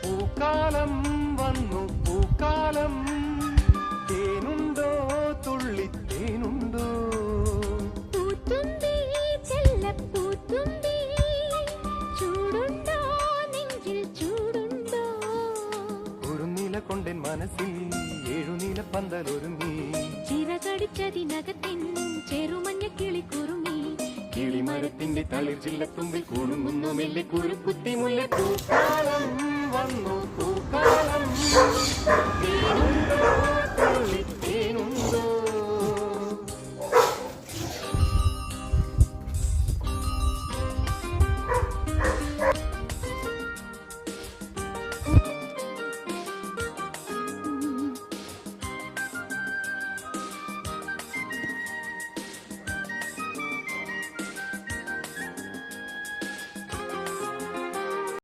പൂക്കാലം വന്നു പൂക്കാലം തേനുണ്ടോ തുള്ളി തേനുണ്ടോ പൂത്തുമ്പി ചെല്ലപ്പൂത്തുമ്പി ചൂടുണ്ടോ നെഞ്ചിൽ ചൂടുണ്ടോ ഒരു നീല കൊണ്ടൻ മനസ്സിൽ ഏഴുനീല പന്തലൊരുങ്ങി ചിറകടിച്ചതിനകത്തിൻ ചെറുമഞ്ഞ കിളി കുറുങ്ങി കിളിമരത്തിന്റെ തളിർ ചില്ലത്തുമ്പിൽ കുറുങ്ങുന്നു മെല്ലെ കുറുക്കുത്തി മുല്ല പൂക്കാലം വന്നു പൂക്കാലം